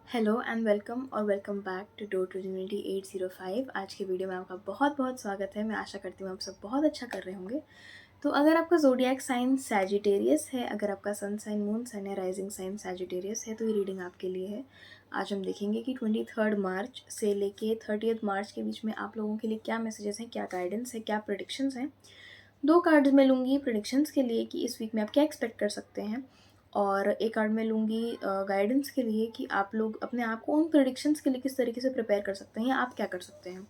Hello and welcome और welcome back to door to unity 805। आज के वीडियो में आपका बहुत बहुत स्वागत है। मैं आशा करती हूँ आप सब बहुत अच्छा कर रहे होंगे। तो अगर आपका ज़ोडिएक साइन सैजिटेरियस है, अगर आपका सन साइन, मून साइन या राइजिंग साइन सैजिटेरियस है, तो ये रीडिंग आपके लिए है। आज हम देखेंगे कि 23 मार्च से लेके 30 मार्च के बीच में आप लोगों के लिए क्या मैसेजेस हैं, क्या गाइडेंस है, क्या प्रेडिक्शंस हैं। दो कार्ड्स मैं लूँगी प्रेडिक्शंस के लिए कि इस वीक में आप क्या एक्सपेक्ट कर सकते हैं, और एक कार्ड मैं लूँगी गाइडेंस के लिए कि आप लोग अपने आप को उन प्रेडिक्शंस के लिए किस तरीके से प्रिपेयर कर सकते हैं या आप क्या कर सकते हैं।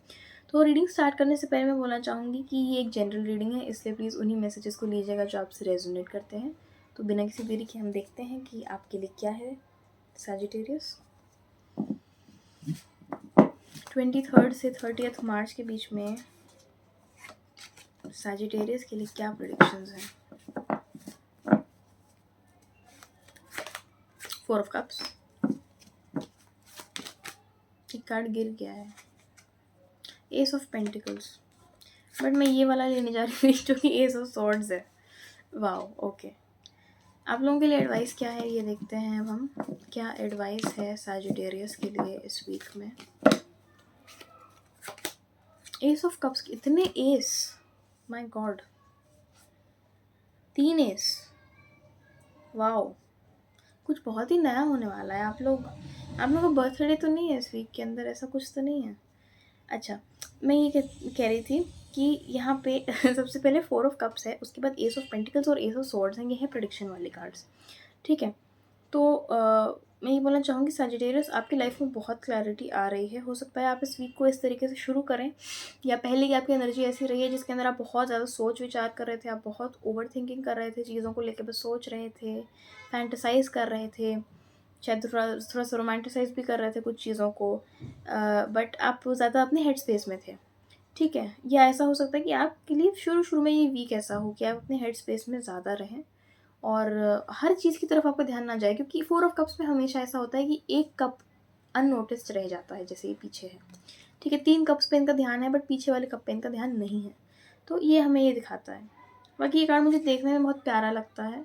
तो रीडिंग स्टार्ट करने से पहले मैं बोलना चाहूँगी कि ये एक जनरल रीडिंग है, इसलिए प्लीज़ उन्हीं मैसेजेस को लीजिएगा जो आपसे रेजोनेट करते हैं। तो बिना किसी देरी के हम देखते हैं कि आपके लिए क्या है सैजिटेरियस। 23 से 30 मार्च के बीच में सैजिटेरियस के लिए क्या प्रेडिक्शंस हैं। 4 ऑफ कप्स, एक कार्ड गिर गया है, एस ऑफ पेंटिकल्स, बट मैं ये वाला लेने जा रही हूँ जो कि एस ऑफ सॉर्ड्स है। Wow, okay. आप लोगों के लिए एडवाइस क्या है ये देखते हैं अब हम। क्या एडवाइस है सैजिटेरियस के लिए इस वीक में। एस ऑफ कप्स, इतने S, my God, 3 S, wow. कुछ बहुत ही नया होने वाला है। आप लोग का बर्थडे तो नहीं है इस वीक के अंदर, ऐसा कुछ तो नहीं है। अच्छा, मैं ये कह रही थी कि यहाँ पे सबसे पहले 4 ऑफ कप्स है, उसके बाद एस ऑफ पेंटिकल्स और एस ऑफ सॉर्ड्स हैं। ये है प्रेडिक्शन वाले कार्ड्स, ठीक है। तो मैं ये बोलना चाहूँगी सैजिटेरियस, आपकी लाइफ में बहुत क्लैरिटी आ रही है। हो सकता है आप इस वीक को इस तरीके से शुरू करें, या पहले की आपकी एनर्जी ऐसी रही है जिसके अंदर आप बहुत ज़्यादा सोच विचार कर रहे थे, आप बहुत ओवर थिंकिंग कर रहे थे, चीज़ों को लेकर बस सोच रहे थे, फैंटेसाइज कर रहे थे, शायद थोड़ा थोड़ा सा रोमांटिसाइज भी कर रहे थे कुछ चीज़ों को, बट आप ज़्यादा अपने हेड स्पेस में थे, ठीक है। या ऐसा हो सकता है कि आपके लिए शुरू शुरू में ये वीक ऐसा हो कि आप अपने हेड स्पेस में ज़्यादा रहें और हर चीज़ की तरफ आपका ध्यान ना जाए, क्योंकि 4 ऑफ कप्स में हमेशा ऐसा होता है कि एक कप अननोटिस्ड रह जाता है, जैसे ये पीछे है, ठीक है। 3 कप्स पे इनका ध्यान है, बट पीछे वाले कप पे इनका ध्यान नहीं है। तो ये हमें ये दिखाता है। बाकी ये कार्ड मुझे देखने में बहुत प्यारा लगता है।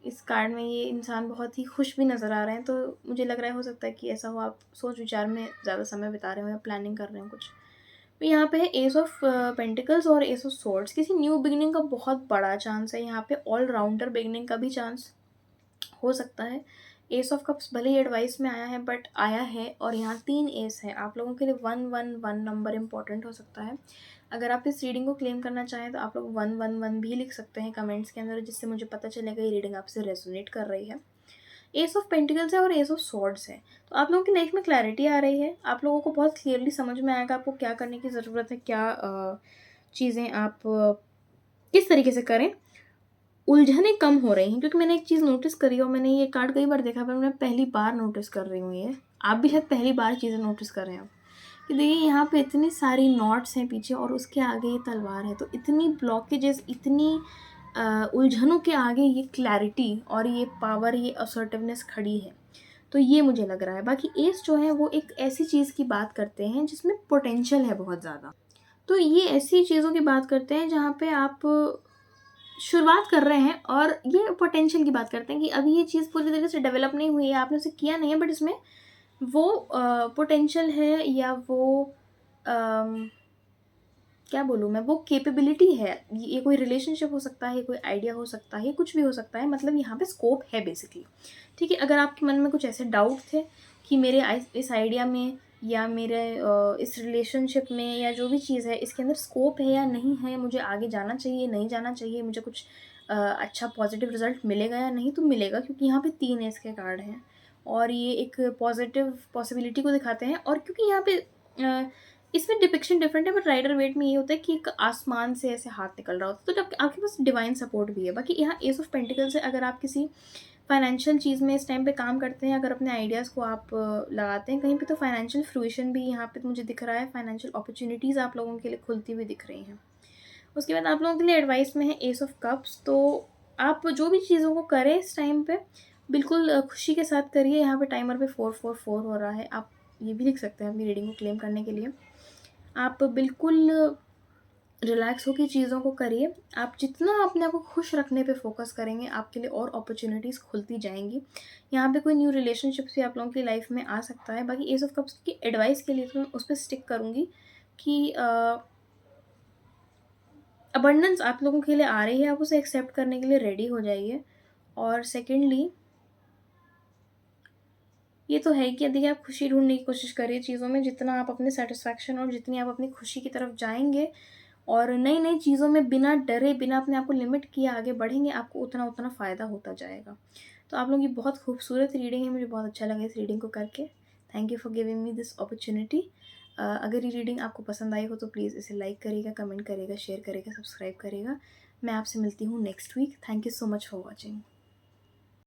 इस कार्ड में ये इंसान बहुत ही खुश भी नज़र आ रहे हैं, तो मुझे लग रहा है हो सकता है कि ऐसा हो आप सोच विचार में ज़्यादा समय बिता रहे हो या प्लानिंग कर रहे हो कुछ। तो यहाँ पे है एस ऑफ पेंटिकल्स और एस ऑफ स्वॉर्ड्स। किसी न्यू बिगिनिंग का बहुत बड़ा चांस है यहाँ पे, ऑल राउंडर बिगिनिंग का भी चांस हो सकता है। एस ऑफ कप्स भले ही एडवाइस में आया है, बट आया है, और यहाँ 3 एस है। आप लोगों के लिए 111 नंबर इंपॉर्टेंट हो सकता है। अगर आप इस रीडिंग को क्लेम करना चाहें तो आप लोग 111 भी लिख सकते हैं कमेंट्स के अंदर, जिससे मुझे पता चलेगा ये रीडिंग आपसे रेजोनेट कर रही है। एस ऑफ पेंटिकल्स है और एस ऑफ स्वॉर्ड्स है, तो आप लोगों की लाइफ में क्लैरिटी आ रही है। आप लोगों को बहुत क्लियरली समझ में आएगा आपको क्या करने की ज़रूरत है, क्या चीज़ें आप किस तरीके से करें। उलझनें कम हो रही हैं, क्योंकि मैंने एक चीज़ नोटिस करी, और मैंने ये कार्ड कई बार देखा, पर मैं पहली बार नोटिस कर रही हूँ ये। आप भी शायद पहली बार चीज़ें नोटिस कर रहे हैं कि देखिए यहाँ पे इतनी सारी नॉट्स हैं पीछे, और उसके आगे ये तलवार है। तो इतनी ब्लॉकेजेस, इतनी उलझनों के आगे ये क्लैरिटी और ये पावर, ये असर्टिवनेस खड़ी है। तो ये मुझे लग रहा है। बाकी एस जो है वो एक ऐसी चीज़ की बात करते हैं जिसमें पोटेंशियल है बहुत ज़्यादा। तो ये ऐसी चीज़ों की बात करते हैं जहाँ पे आप शुरुआत कर रहे हैं, और ये पोटेंशियल की बात करते हैं कि अभी ये चीज़ पूरी तरीके से डेवलप नहीं हुई है, आपने उसे किया नहीं है, बट इसमें वो पोटेंशियल है, या वो क्या बोलूँ मैं, वो कैपेबिलिटी है। ये कोई रिलेशनशिप हो सकता है, कोई आइडिया हो सकता है, कुछ भी हो सकता है। मतलब यहाँ पे स्कोप है बेसिकली, ठीक है। अगर आपके मन में कुछ ऐसे डाउट थे कि मेरे इस आइडिया में, या मेरे इस रिलेशनशिप में, या जो भी चीज़ है इसके अंदर स्कोप है या नहीं है, मुझे आगे जाना चाहिए नहीं जाना चाहिए, मुझे कुछ अच्छा पॉजिटिव रिजल्ट मिलेगा या नहीं, तो मिलेगा, क्योंकि यहाँ पे 3 एस के कार्ड हैं, और ये एक पॉजिटिव पॉसिबिलिटी को दिखाते हैं। और क्योंकि यहाँ पे इसमें डिपिक्शन डिफरेंट है, बट राइडर वेट में ये होता है कि एक आसमान से ऐसे हाथ निकल रहा होता है, तो जब आपके पास डिवाइन सपोर्ट भी है। बाकी यहाँ एस ऑफ पेंटिकल से, अगर आप किसी फाइनेंशियल चीज़ में इस टाइम पे काम करते हैं, अगर अपने आइडियाज़ को आप लगाते हैं कहीं पे, तो फाइनेंशियल फ्रूइशन भी यहाँ पे मुझे दिख रहा है। फाइनेंशियल अपॉर्चुनिटीज़ आप लोगों के लिए खुलती हुई दिख रही हैं। उसके बाद आप लोगों के लिए एडवाइस में है एस ऑफ कप्स। तो आप जो भी चीज़ों को करें इस टाइम पे, बिल्कुल खुशी के साथ करिए। यहाँ पे टाइमर पे 444 हो रहा है। आप ये भी लिख सकते हैं अपनी रीडिंग को क्लेम करने के लिए। आप बिल्कुल रिलैक्स होकर चीज़ों को करिए। आप जितना अपने आप को खुश रखने पे फ़ोकस करेंगे, आपके लिए और अपॉर्च्युनिटीज़ खुलती जाएँगी। यहाँ पे कोई न्यू रिलेशनशिप्स भी आप लोगों की लाइफ़ में आ सकता है। बाकी एस ऑफ कप्स की एडवाइस के लिए तो मैं उस पे स्टिक करूँगी कि अबंडेंस आप लोगों के लिए आ रही है, आप उसे एक्सेप्ट करने के लिए रेडी हो जाइए। और सेकंडली ये तो है कि देखिए आप खुशी ढूँढने की कोशिश करिए चीज़ों में, जितना आप अपने सैटिस्फैक्शन और जितनी आप अपनी खुशी की तरफ जाएँगे और नई-नई चीज़ों में बिना डरे, बिना अपने आप को लिमिट किए आगे बढ़ेंगे, आपको उतना-उतना फ़ायदा होता जाएगा। तो आप लोगों की बहुत खूबसूरत रीडिंग है, मुझे बहुत अच्छा लगा इस रीडिंग को करके। Thank you for giving me this opportunity. अगर ये रीडिंग आपको पसंद आई हो तो प्लीज़ इसे लाइक करिएगा, कमेंट करिएगा, शेयर करिएगा, सब्सक्राइब करिएगा। मैं आपसे मिलती हूँ next week. Thank you so much for watching.